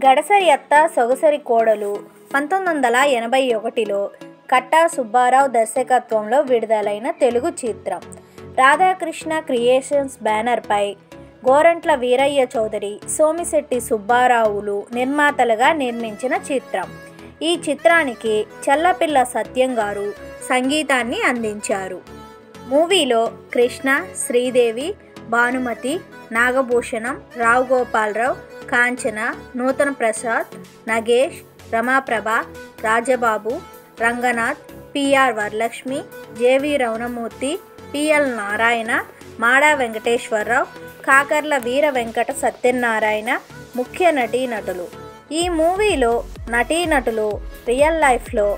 గడసరి అత్త సొగసరి కోడలు 1981లో కట్టా సుబ్బారావు దర్శకత్వంలో విడుదలైన తెలుగు చిత్రం. రాధాకృష్ణ క్రియేషన్స్ బ్యానర్పై గోరంట్ల వీరయ్య చౌదరి, సోమిశెట్టి సుబ్బారావులు నిర్మాతలుగా నిర్మించిన చిత్రం. ఈ చిత్రానికి చల్లపిల్ల సత్యం గారు సంగీతాన్ని అందించారు. మూవీలో కృష్ణ, శ్రీదేవి, భానుమతి, నాగభూషణం, రావు Gopalarao, Kanchana, Nutan Prasad, Nagesh, Ramaprabha, Rajababu, Ranganath, PR Varalakshmi, JV Ramanamurthy, PL Narayana, Mada Venkateswararao, Kakarla Veera Venkata Satyanarayana ముఖ్య నటీనటులు. ఈ మూవీలో నటీనటులు రియల్ లైఫ్లో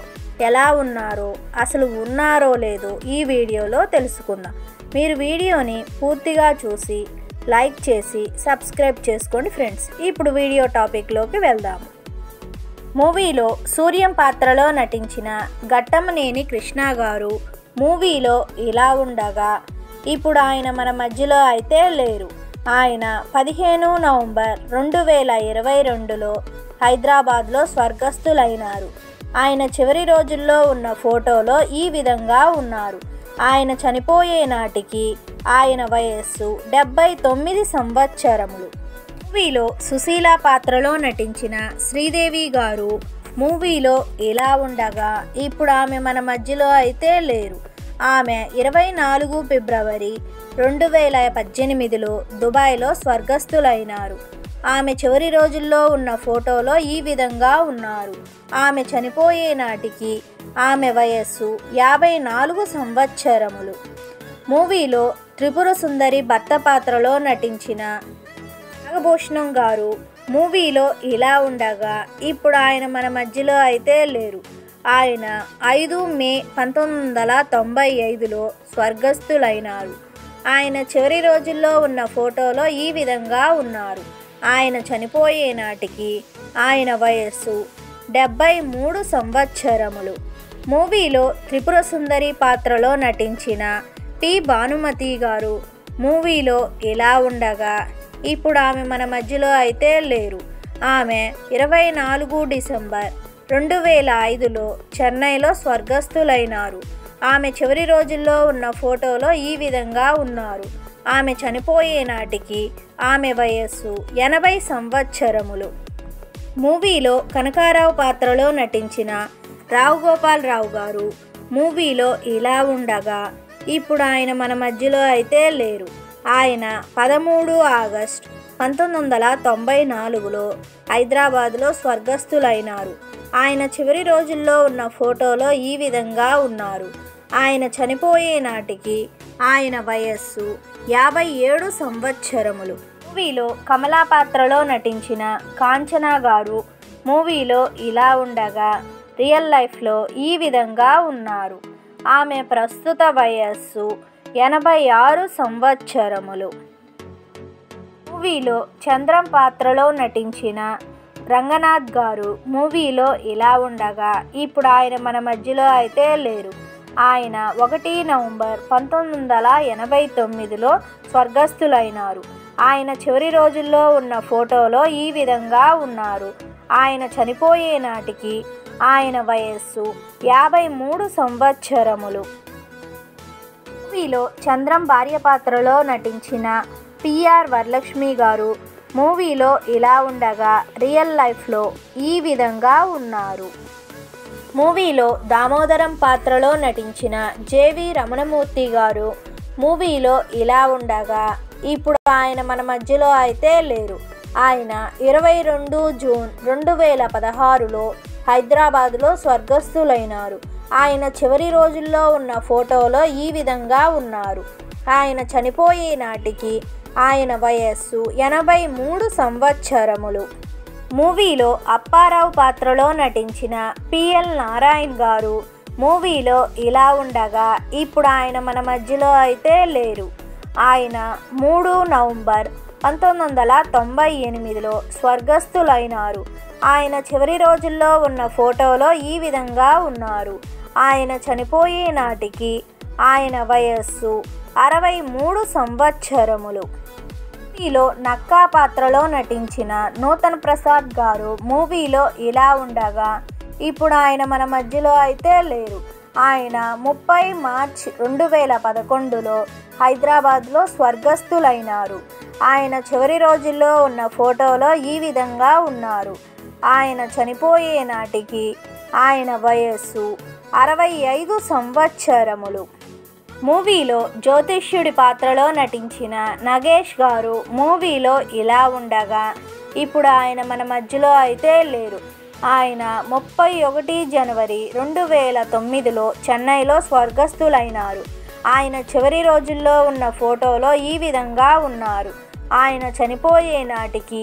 ఎలా ఉన్నారో, అసలు ఉన్నారో లేదో ఈ వీడియోలో తెలుసుకుందాం. మీరు వీడియోని పూర్తిగా చూసి లైక్ చేసి సబ్స్క్రైబ్ చేసుకోండి ఫ్రెండ్స్. ఇప్పుడు వీడియో టాపిక్లోకి వెళ్దాము. మూవీలో సూర్యం పాత్రలో నటించిన ఘట్టమనేని కృష్ణ గారు మూవీలో ఇలా ఉండగా ఇప్పుడు ఆయన మన మధ్యలో అయితే లేరు. ఆయన 15 నవంబర్ 2022లో హైదరాబాద్లో స్వర్గస్థులైనారు. ఆయన చివరి రోజుల్లో ఉన్న ఫోటోలో ఈ విధంగా ఉన్నారు. ఆయన చనిపోయే నాటికి ఆయన వయస్సు 79 సంవత్సరములు. మూవీలో సుశీల పాత్రలో నటించిన శ్రీదేవి గారు మూవీలో ఇలా ఉండగా ఇప్పుడు ఆమె మన మధ్యలో అయితే లేరు. ఆమె 24 ఫిబ్రవరి 2018లో దుబాయ్లో స్వర్గస్థులైనారు. ఆమె చివరి రోజుల్లో ఉన్న ఫోటోలో ఈ విధంగా ఉన్నారు. ఆమె చనిపోయే నాటికి ఆమె వయస్సు 54 సంవత్సరములు. మూవీలో త్రిపుర సుందరి భర్త పాత్రలో నటించిన నాగభూషణం గారు మూవీలో ఇలా ఉండగా ఇప్పుడు ఆయన మన మధ్యలో అయితే లేరు. ఆయన 5 మే 1995లో స్వర్గస్థులైనారు. ఆయన చివరి రోజుల్లో ఉన్న ఫోటోలో ఈ విధంగా ఉన్నారు. ఆయన చనిపోయే నాటికి ఆయన వయస్సు 73 సంవత్సరములు. మూవీలో త్రిపుర సుందరి పాత్రలో నటించిన పి భానుమతి గారు మూవీలో ఇలా ఉండగా ఇప్పుడు ఆమె మన మధ్యలో అయితే లేరు. ఆమె 24 డిసెంబర్ 2005లో చెన్నైలో స్వర్గస్థులైనారు. ఆమె చివరి రోజుల్లో ఉన్న ఫోటోలో ఈ విధంగా ఉన్నారు. ఆమె చనిపోయే నాటికి ఆమె వయస్సు 80 సంవత్సరములు. మూవీలో కనకారావు పాత్రలో నటించిన రావు గోపాలరావు గారు మూవీలో ఇలా ఉండగా ఇప్పుడు ఆయన మన మధ్యలో అయితే లేరు. ఆయన 13 ఆగస్టు 1994లో హైదరాబాద్లో స్వర్గస్థులైనారు. ఆయన చివరి రోజుల్లో ఉన్న ఫోటోలో ఈ విధంగా ఉన్నారు. ఆయన చనిపోయే నాటికి ఆయన వయస్సు 57 సంవత్సరములు. మూవీలో కమలా పాత్రలో నటించిన కాంచన గారు మూవీలో ఇలా ఉండగా రియల్ లైఫ్లో ఈ విధంగా ఉన్నారు. ఆమె ప్రస్తుత వయస్సు 86 సంవత్సరములు. మూవీలో చంద్రం పాత్రలో నటించిన రంగనాథ్ గారు మూవీలో ఇలా ఉండగా ఇప్పుడు ఆయన మన మధ్యలో అయితే లేరు. ఆయన 1 నవంబర్ 1989లో స్వర్గస్థులైనారు. ఆయన చివరి రోజుల్లో ఉన్న ఫోటోలో ఈ విధంగా ఉన్నారు. ఆయన చనిపోయే నాటికి ఆయన వయస్సు 53 సంవత్సరములు. మూవీలో చంద్రం భార్య పాత్రలో నటించిన పిఆర్ వరలక్ష్మి గారు మూవీలో ఇలా ఉండగా రియల్ లైఫ్లో ఈ విధంగా ఉన్నారు. మూవీలో దామోదరం పాత్రలో నటించిన జేవి రమణమూర్తి గారు మూవీలో ఇలా ఉండగా ఇప్పుడు ఆయన మన మధ్యలో అయితే లేరు. ఆయన 22 జూన్ 2016లో హైదరాబాద్లో స్వర్గస్థులైనారు. ఆయన చివరి రోజుల్లో ఉన్న ఫోటోలో ఈ విధంగా ఉన్నారు. ఆయన చనిపోయే నాటికి ఆయన వయస్సు 83 సంవత్సరములు. మూవీలో అప్పారావు పాత్రలో నటించిన పిఎల్ నారాయణ గారు మూవీలో ఇలా ఉండగా ఇప్పుడు ఆయన మన మధ్యలో అయితే లేరు. ఆయన 3 నవంబర్ 1998లో స్వర్గస్థులైనారు. ఆయన చివరి రోజుల్లో ఉన్న ఫోటోలో ఈ విధంగా ఉన్నారు. ఆయన చనిపోయే నాటికి ఆయన వయస్సు 63 సంవత్సరములు. మూవీలో నక్కా పాత్రలో నటించిన నూతన్ ప్రసాద్ గారు మూవీలో ఇలా ఉండగా ఇప్పుడు ఆయన మన మధ్యలో అయితే లేరు. ఆయన 30 మార్చి 2011లో హైదరాబాద్లో స్వర్గస్థులైనారు. ఆయన చివరి రోజుల్లో ఉన్న ఫోటోలో ఈ విధంగా ఉన్నారు. ఆయన చనిపోయే నాటికి ఆయన వయస్సు 65 సంవత్సరములు. మూవీలో జ్యోతిష్యుడి పాత్రలో నటించిన నగేష్ గారు మూవీలో ఇలా ఉండగా ఇప్పుడు ఆయన మన మధ్యలో అయితే లేరు. ఆయన 31 జనవరి 2009లో చెన్నైలో స్వర్గస్థులైనారు. ఆయన చివరి రోజుల్లో ఉన్న ఫోటోలో ఈ విధంగా ఉన్నారు. ఆయన చనిపోయే నాటికి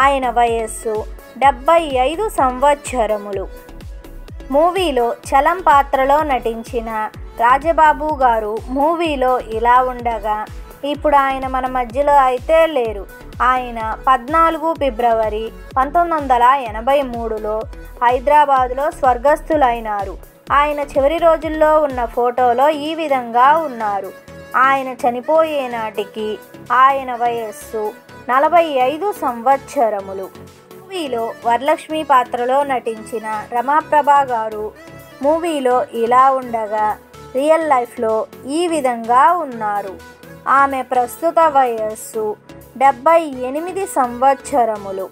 ఆయన వయస్సు 75 సంవత్సరములు. మూవీలో చలం పాత్రలో నటించిన రాజబాబు గారు మూవీలో ఇలా ఉండగా ఇప్పుడు ఆయన మన మధ్యలో అయితే లేరు. ఆయన 14 ఫిబ్రవరి 1983లో హైదరాబాద్లో స్వర్గస్థులైనారు. ఆయన చివరి రోజుల్లో ఉన్న ఫోటోలో ఈ విధంగా ఉన్నారు. ఆయన చనిపోయే నాటికి ఆయన వయస్సు 45 సంవత్సరములు. మూవీలో వరలక్ష్మి పాత్రలో నటించిన రమాప్రభ గారు మూవీలో ఇలా ఉండగా రియల్ లైఫ్లో ఈ విధంగా ఉన్నారు. ఆమె ప్రస్తుత వయస్సు 78 సంవత్సరములు.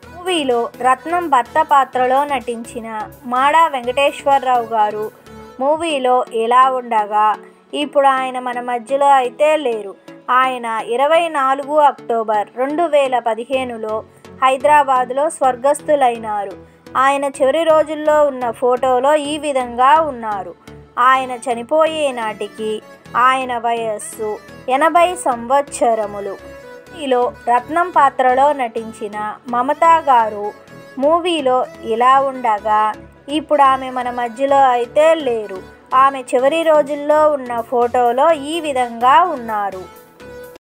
మూవీలో రత్నం భర్త పాత్రలో నటించిన మాడా వెంకటేశ్వరరావు గారు మూవీలో ఇలా ఉండగా ఇప్పుడు ఆయన మన మధ్యలో అయితే లేరు. ఆయన 24 అక్టోబర్ 2015లో హైదరాబాద్లో స్వర్గస్థులైనారు. ఆయన చివరి రోజుల్లో ఉన్న ఫోటోలో ఈ విధంగా ఉన్నారు. ఆయన చనిపోయే నాటికి ఆయన వయస్సు 80 సంవత్సరములు. మూవీలో రత్నం పాత్రలో నటించిన మమతా గారు మూవీలో ఇలా ఉండగా ఇప్పుడు ఆమె మన మధ్యలో అయితే లేరు. ఆమె చివరి రోజుల్లో ఉన్న ఫోటోలో ఈ విధంగా ఉన్నారు.